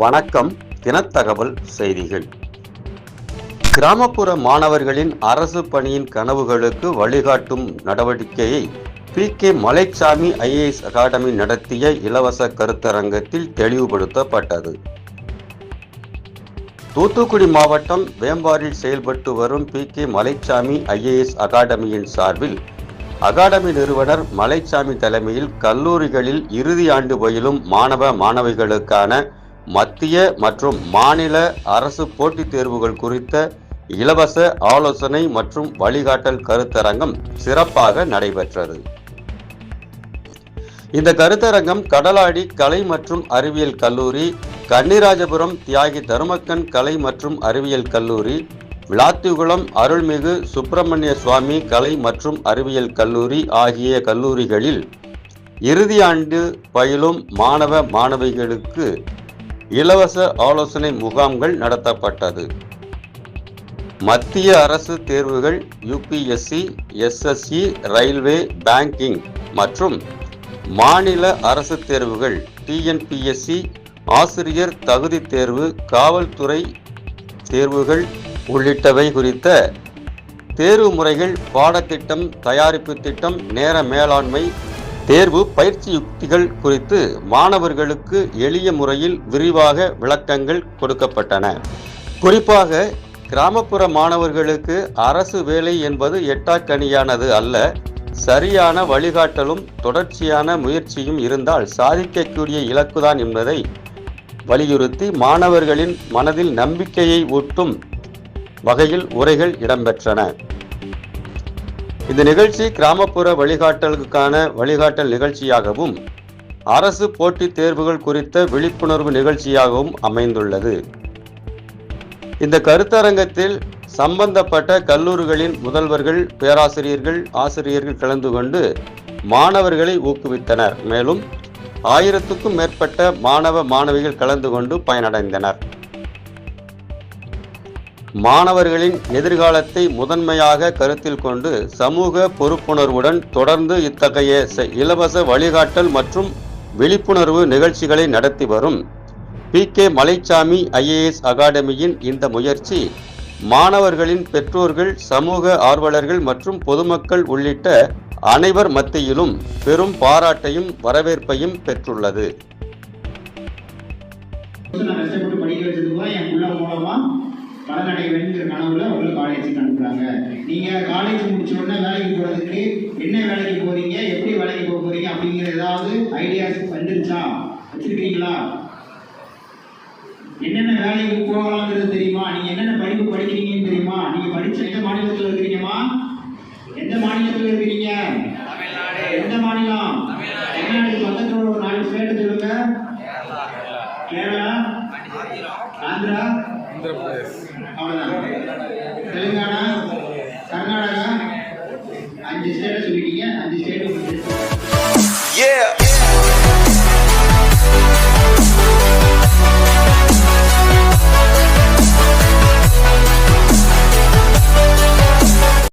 வணக்கம். தினத்தகவல் செய்திகள். கிராமப்புற மாணவர்களின் அரசு பணியின் கனவுகளுக்கு வழிகாட்டும் நடவடிக்கையை பி.கே. மலைச்சாமி ஐஏஎஸ் அகாடமி நடத்திய இலவச கருத்தரங்கத்தில் தெளிவுபடுத்தப்பட்டது. தூத்துக்குடி மாவட்டம் வேம்பாரில் செயல்பட்டு வரும் பி.கே. மலைச்சாமி ஐஏஎஸ் அகாடமியின் சார்பில் அகாடமி நிறுவனர் மலைச்சாமி தலைமையில் கல்லூரிகளில் இறுதி ஆண்டு பயிலும் மாணவ மாணவிகளுக்கான மத்திய மற்றும் மாநில அரசு போட்டித் தேர்வுகள் குறித்த இலவச ஆலோசனை மற்றும் வழிகாட்டல் கருத்தரங்கம் சிறப்பாக நடைபெற்றது. இந்த கருத்தரங்கம் கடலாடி கலை மற்றும் அறிவியல் கல்லூரி, கன்னிராஜபுரம் தியாகி தருமக்கன் கலை மற்றும் அறிவியல் கல்லூரி, விளாத்திகுளம் அருள்மிகு சுப்பிரமணிய சுவாமி கலை மற்றும் அறிவியல் கல்லூரி ஆகிய கல்லூரிகளில் இறுதி ஆண்டு பயிலும் மாணவ மாணவிகளுக்கு இலவச ஆலோசனை முகாம்கள் நடத்தப்பட்டது. மத்திய அரசு தேர்வுகள் யுபிஎஸ்சி, எஸ்எஸ்சி, ரயில்வே, பேங்கிங் மற்றும் மாநில அரசு தேர்வுகள் டிஎன்பிஎஸ்சி, ஆசிரியர் தகுதி தேர்வு, காவல்துறை தேர்வுகள் உள்ளிட்டவை குறித்த தேர்வு முறைகள், பாடத்திட்டம், தயாரிப்பு திட்டம், நேர மேலாண்மை, தேர்வு பயிற்சி யுக்திகள் குறித்து மாணவர்களுக்கு எளிய முறையில் விரிவாக விளக்கங்கள் கொடுக்கப்பட்டன. குறிப்பாக கிராமப்புற மாணவர்களுக்கு அரசு வேலை என்பது எட்டாக்கனியானது அல்ல. சரியான வழிகாட்டலும் தொடர்ச்சியான முயற்சியும் இருந்தால் சாதிக்கக்கூடிய இலக்குதான் என்பதை வலியுறுத்தி மாணவர்களின் மனதில் நம்பிக்கையை ஊட்டும் வகையில் உரைகள் இடம்பெற்றன. இந்த நிகழ்ச்சி கிராமப்புற வழிகாட்டலுக்கான வழிகாட்டல் நிகழ்ச்சியாகவும் அரசு போட்டித் தேர்வுகள் குறித்த விழிப்புணர்வு நிகழ்ச்சியாகவும் அமைந்துள்ளது. இந்த கருத்தரங்கத்தில் சம்பந்தப்பட்ட கல்லூரிகளின் முதல்வர்கள், பேராசிரியர்கள், ஆசிரியர்கள் கலந்து கொண்டு மாணவர்களை ஊக்குவித்தனர். மேலும் 1000க்கும் மேற்பட்ட மாணவ மாணவிகள் கலந்து கொண்டு பயனடைந்தனர். மாணவர்களின் எதிர்காலத்தை முதன்மையாக கருத்தில் கொண்டு சமூக பொறுப்புணர்வுடன் தொடர்ந்து இத்தகைய இலவச வழிகாட்டல் மற்றும் விழிப்புணர்வு நிகழ்ச்சிகளை நடத்தி வரும் பி.கே. மலைச்சாமி ஐஏஎஸ் அகாடமியின் இந்த முயற்சி மாணவர்களின் பெற்றோர்கள், சமூக ஆர்வலர்கள் மற்றும் பொதுமக்கள் உள்ளிட்ட அனைவர் மத்தியிலும் பெரும் பாராட்டையும் வரவேற்பையும் பெற்றுள்ளது. பலனடை வேணுங்கிற கனவுல உங்களுக்கு காலேஜுக்கு அனுப்புறாங்க. நீங்க காலேஜ் முடிச்ச உடனே வேலைக்கு போறதுக்கு என்ன வேலைக்கு போறீங்க, எப்படி வேலைக்கு போக போறீங்க அப்படிங்கிற ஏதாவது ஐடியாஸ் வந்துருச்சா, வச்சிருக்கீங்களா? என்னென்ன வேலைக்கு போகலாங்கிறது தெரியுமா? நீங்க என்னென்ன படிப்பு படிக்கிறீங்கன்னு தெரியுமா? நீங்க படிச்ச எந்த மாநிலத்தில் இருக்கிறீங்கம்மா? எந்த மாநிலத்தில் இருக்கிறீங்க? எந்த மாநிலம்? தமிழ்நாடு பக்கத்தில் ஒரு 4 ஸ்டேட் சொல்லுங்க. கேரளா, ஆந்திரா, அவ்வளவுதான். தெலுங்கானா, கர்நாடகா, 5 ஸ்டேட் சொல்லிட்டீங்க. 5 ஸ்டேட்